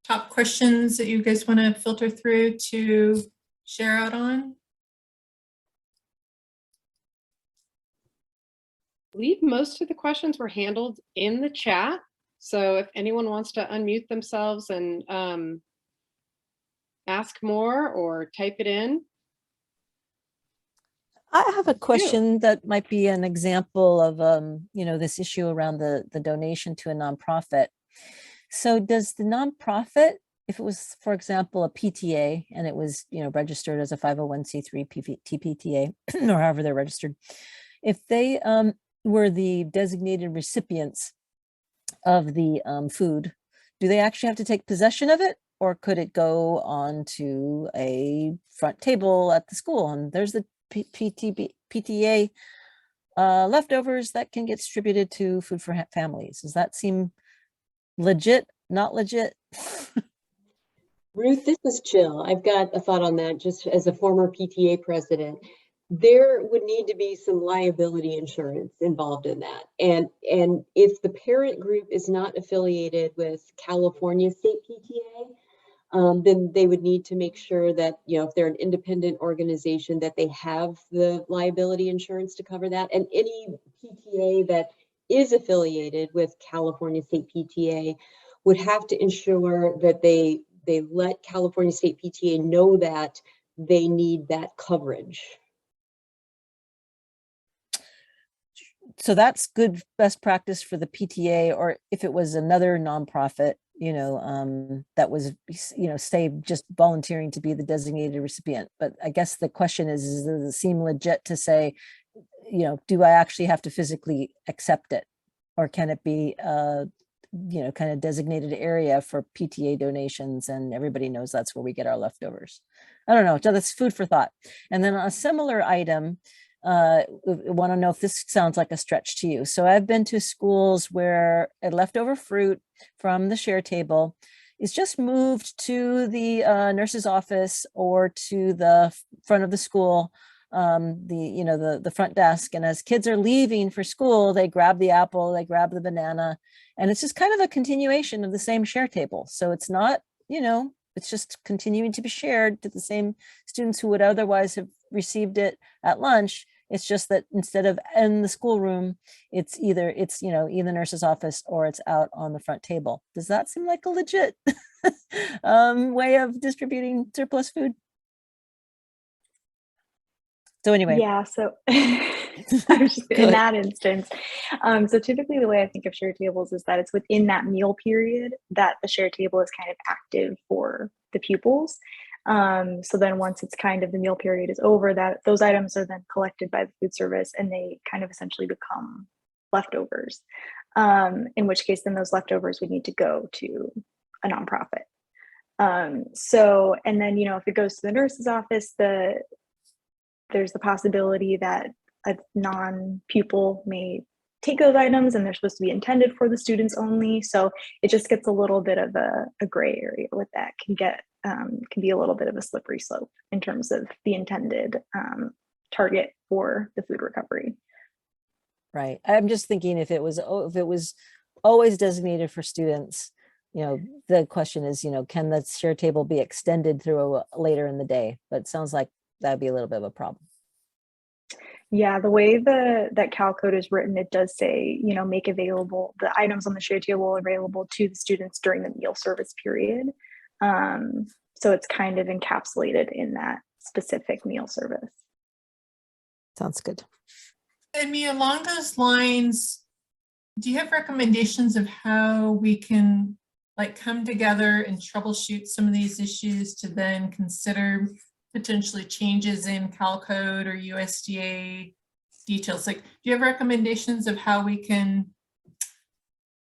top questions that you guys want to filter through to share out on?
I believe most of the questions were handled in the chat. So if anyone wants to unmute themselves and ask more or type it in.
I have a question that might be an example of, you know, this issue around the donation to a nonprofit. So does the nonprofit, if it was, for example, a PTA and it was, you know, registered as a 501c3 TPTA or however they're registered, if they were the designated recipients of the food, do they actually have to take possession of it, or could it go on to a front table at the school and there's the PTA leftovers that can get distributed to food for families? Does that seem legit, not legit?
Ruth, this is Jill. I've got a thought on that just as a former PTA president. There would need to be some liability insurance involved in that. And if the parent group is not affiliated with California State PTA, then they would need to make sure that, you know, if they're an independent organization, that they have the liability insurance to cover that. And any PTA that is affiliated with California State PTA would have to ensure that they let California State PTA know that they need that coverage.
So that's good best practice for the PTA, or if it was another nonprofit, you know, that was, you know, say just volunteering to be the designated recipient. But I guess the question is does it seem legit to say, you know, do I actually have to physically accept it? Or can it be, you know, kind of designated area for PTA donations and everybody knows that's where we get our leftovers? I don't know. So that's food for thought. And then a similar item, want to know if this sounds like a stretch to you. So I've been to schools where a leftover fruit from the share table is just moved to the nurse's office or to the front of the school, the front desk. And as kids are leaving for school, they grab the apple, they grab the banana, and it's just kind of a continuation of the same share table. So it's not, you know, it's just continuing to be shared to the same students who would otherwise have received it at lunch. It's just that instead of in the schoolroom, it's either nurse's office or it's out on the front table. Does that seem like a legit way of distributing surplus food? So anyway.
Yeah, so in that instance, so typically the way I think of share tables is that it's within that meal period that the share table is kind of active for the pupils. So then once it's kind of the meal period is over, that those items are then collected by the food service and they kind of essentially become leftovers. In which case then those leftovers would need to go to a nonprofit. So, and then, you know, if it goes to the nurse's office, there's the possibility that a non-pupil may take those items and they're supposed to be intended for the students only. So it just gets a little bit of a gray area with that. Can be a little bit of a slippery slope in terms of the intended target for the food recovery.
Right. I'm just thinking if it was always designated for students, you know, the question is, you know, can the share table be extended through later in the day? But it sounds like that'd be a little bit of a problem.
Yeah, the way that Cal Code is written, it does say, you know, make available the items on the share table available to the students during the meal service period. So it's kind of encapsulated in that specific meal service.
Sounds good.
And Mia, along those lines, do you have recommendations of how we can like come together and troubleshoot some of these issues to then consider potentially changes in Cal Code or USDA details? Like, do you have recommendations of how we can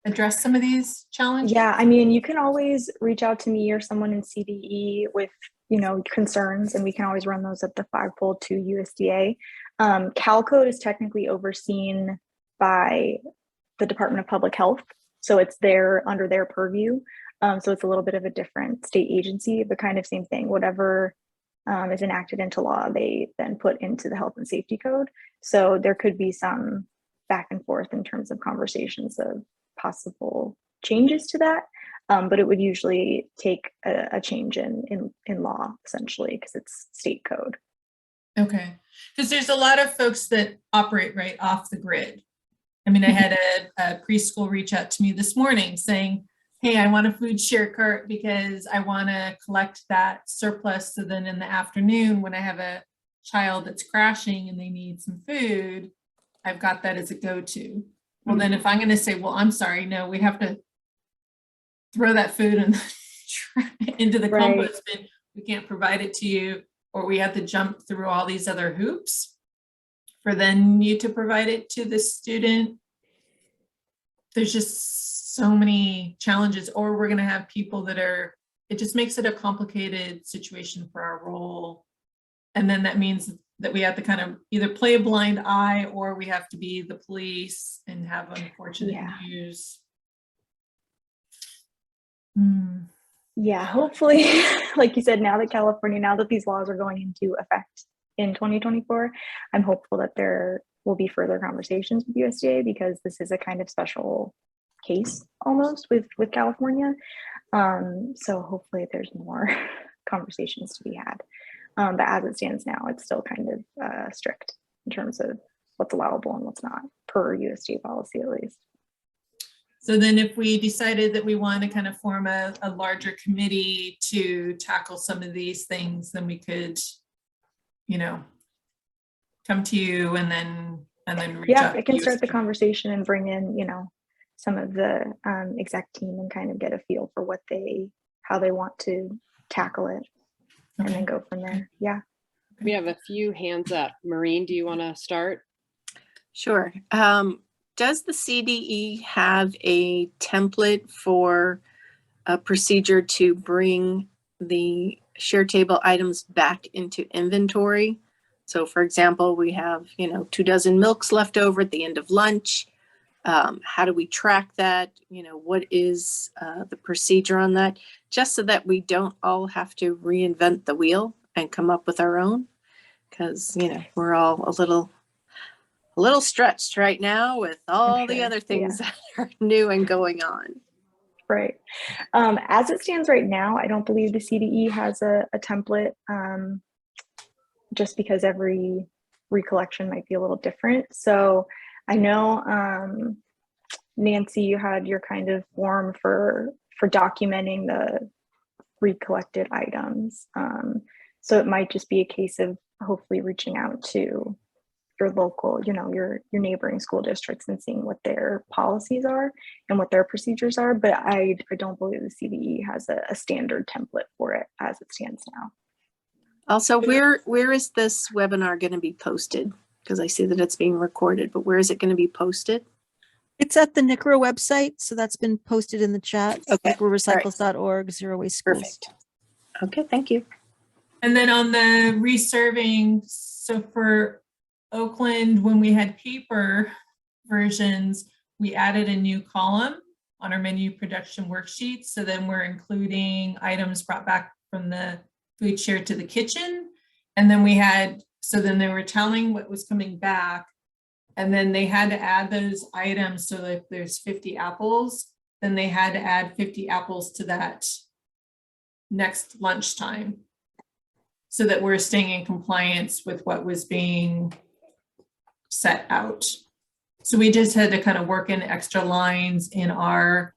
address some of these challenges?
Yeah, I mean, you can always reach out to me or someone in CDE with, you know, concerns, and we can always run those up the flagpole to USDA. Cal Code is technically overseen by the Department of Public Health, so it's under their purview. So it's a little bit of a different state agency, but kind of same thing. Whatever is enacted into law, they then put into the health and safety code. So there could be some back and forth in terms of conversations of possible changes to that. But it would usually take a change in law, essentially, because it's state code.
Okay, because there's a lot of folks that operate right off the grid. I mean, I had a preschool reach out to me this morning saying, hey, I want a food share cart because I want to collect that surplus. So then in the afternoon, when I have a child that's crashing and they need some food, I've got that as a go-to. Well, then if I'm going to say, well, I'm sorry, no, we have to throw that food into the compost bin, we can't provide it to you, or we have to jump through all these other hoops for then you to provide it to the student. There's just so many challenges, or we're going to have people that it just makes it a complicated situation for our role. And then that means that we have to kind of either play a blind eye or we have to be the police and have unfortunate news.
Yeah, hopefully, like you said, now that these laws are going into effect in 2024, I'm hopeful that there will be further conversations with USDA, because this is a kind of special case almost with California. So hopefully there's more conversations to be had. But as it stands now, it's still kind of strict in terms of what's allowable and what's not, per USDA policy at least.
So then if we decided that we want to kind of form a larger committee to tackle some of these things, then we could, come to you and then reach out.
I can start the conversation and bring in, some of the exec team and kind of get a feel for how they want to tackle it, and then go from there. Yeah.
We have a few hands up. Maureen, do you want to start?
Sure. Does the CDE have a template for a procedure to bring the share table items back into inventory? So for example, we have, 24 milks left over at the end of lunch. How do we track that? What is the procedure on that? Just so that we don't all have to reinvent the wheel and come up with our own. Because, we're all a little stretched right now with all the other things that are new and going on.
Right. As it stands right now, I don't believe the CDE has a template, just because every recollection might be a little different. So I know, Nancy, you had your kind of form for documenting the recollected items. So it might just be a case of hopefully reaching out to your local, your neighboring school districts and seeing what their policies are and what their procedures are. But I don't believe the CDE has a standard template for it as it stands now.
Also, where is this webinar going to be posted? Because I see that it's being recorded, but where is it going to be posted?
It's at the NCRA website, so that's been posted in the chat.
Okay.
NCRArecycles.org, Zero Waste Schools.
Perfect. Okay, thank you.
And then on the reserving, so for Oakland, when we had paper versions, we added a new column on our menu production worksheet. So then we're including items brought back from the food share to the kitchen. And then so then they were telling what was coming back. And then they had to add those items. So if there's 50 apples, then they had to add 50 apples to that next lunchtime, so that we're staying in compliance with what was being set out. So we just had to kind of work in extra lines in our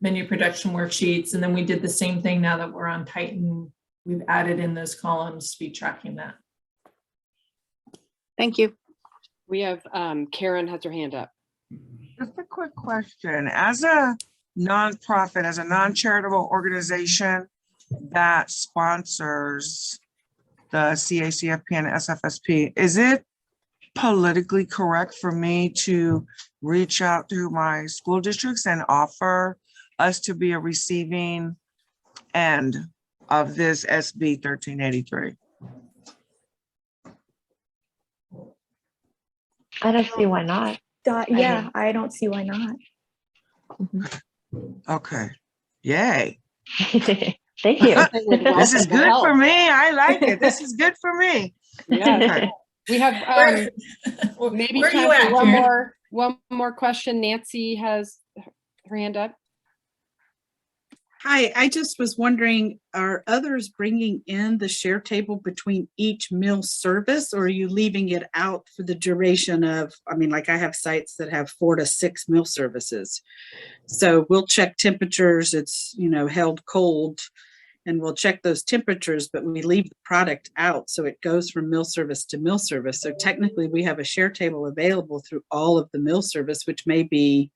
menu production worksheets. And then we did the same thing now that we're on Titan. We've added in those columns to be tracking that.
Thank you.
We have Karen has her hand up.
Just a quick question. As a nonprofit, as a non-charitable organization that sponsors the CACFP and SFSP, is it politically correct for me to reach out to my school districts and offer us to be a receiving end of this SB 1383?
I don't see why not.
I don't see why not.
Okay. Yay.
Thank you.
This is good for me. I like it. This is good for me.
Yeah.
Okay.
We have maybe
where
time
you at,
for one more question. Nancy has her hand up.
Hi, I just was wondering, are others bringing in the share table between each meal service, or are you leaving it out for the duration of, like I have sites that have 4 to 6 meal services. So we'll check temperatures, it's, held cold, and we'll check those temperatures, but we leave the product out. So it goes from meal service to meal service. So technically we have a share table available through all of the meal service, which may be,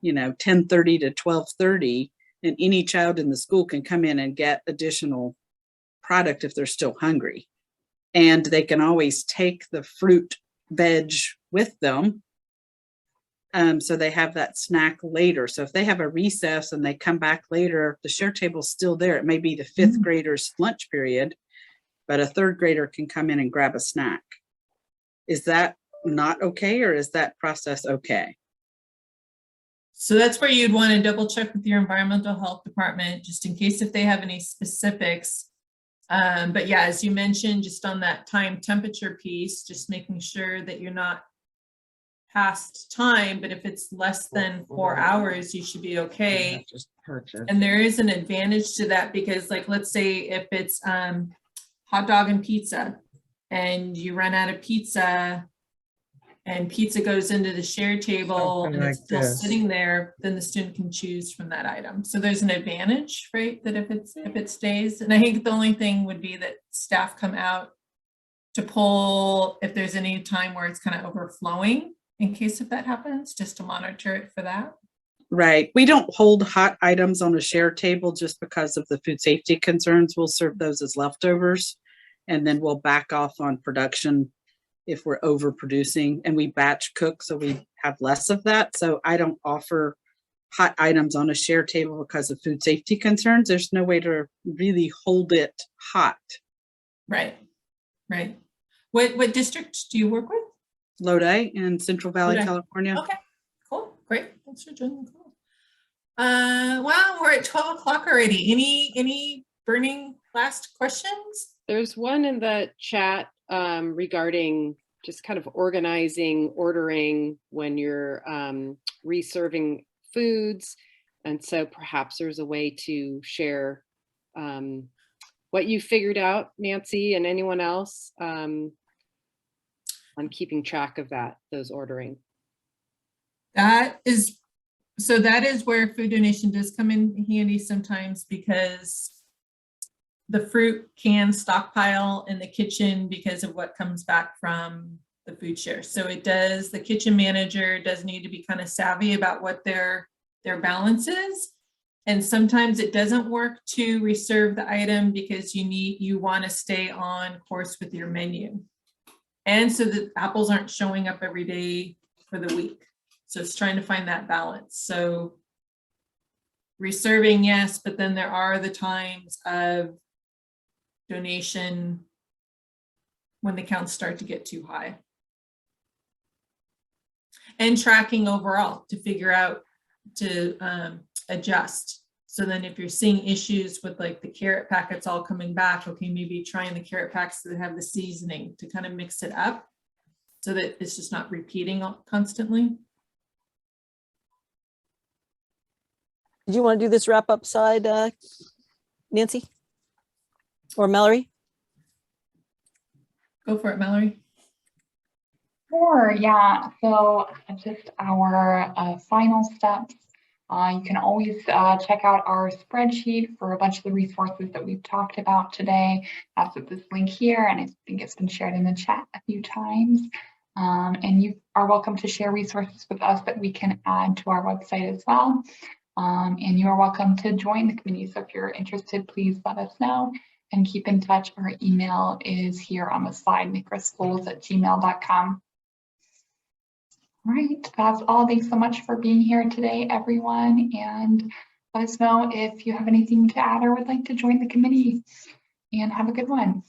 10:30 to 12:30. And any child in the school can come in and get additional product if they're still hungry. And they can always take the fruit, veg with them. So they have that snack later. So if they have a recess and they come back later, the share table's still there. It may be the 5th grader's lunch period, but a 3rd grader can come in and grab a snack. Is that not okay, or is that process okay?
So that's where you'd want to double check with your environmental health department, just in case if they have any specifics. But yeah, as you mentioned, just on that time temperature piece, just making sure that you're not past time, but if it's less than 4 hours, you should be okay.
Just purchase.
And there is an advantage to that because, like, let's say if it's hot dog and pizza and you run out of pizza and pizza goes into the shared table
Something
and it's
like
still
this.
sitting there, then the student can choose from that item. So there's an advantage, right? That if it stays, and I think the only thing would be that staff come out to pull if there's any time where it's kind of overflowing in case if that happens, just to monitor it for that.
Right. We don't hold hot items on a shared table just because of the food safety concerns. We'll serve those as leftovers, and then we'll back off on production if we're overproducing, and we batch cook, so we have less of that. So I don't offer hot items on a shared table because of food safety concerns. There's no way to really hold it hot.
Right, right. What district do you work with?
Lodi in Central Valley,
Lodi.
California.
Okay, cool, great. Thanks for joining the call. Wow, we're at 12 o'clock already. Any burning last questions?
There's one in the chat regarding just kind of organizing, ordering when you're reserving foods. And so perhaps there's a way to share what you figured out, Nancy, and anyone else on keeping track of those ordering.
That is where food donation does come in handy sometimes, because the fruit can stockpile in the kitchen because of what comes back from the food share. So the kitchen manager does need to be kind of savvy about what their balance is. And sometimes it doesn't work to reserve the item because you want to stay on course with your menu. And so the apples aren't showing up every day for the week. So it's trying to find that balance. So reserving, yes, but then there are the times of donation when the counts start to get too high. And tracking overall to figure out to adjust. So then if you're seeing issues with like the carrot packets all coming back, okay, maybe trying the carrot packs that have the seasoning to kind of mix it up so that it's just not repeating constantly.
Did you want to do this wrap up side, Nancy or Mallory?
Go for it, Mallory.
Sure, yeah. So just our final steps. You can always check out our spreadsheet for a bunch of the resources that we've talked about today. That's with this link here, and I think it's been shared in the chat a few times. And you are welcome to share resources with us that we can add to our website as well. And you are welcome to join the committee. So if you're interested, please let us know and keep in touch. Our email is here on the slide, nicraschools@gmail.com. All right, that's all. Thanks so much for being here today, everyone. And let us know if you have anything to add or would like to join the committee. And have a good one.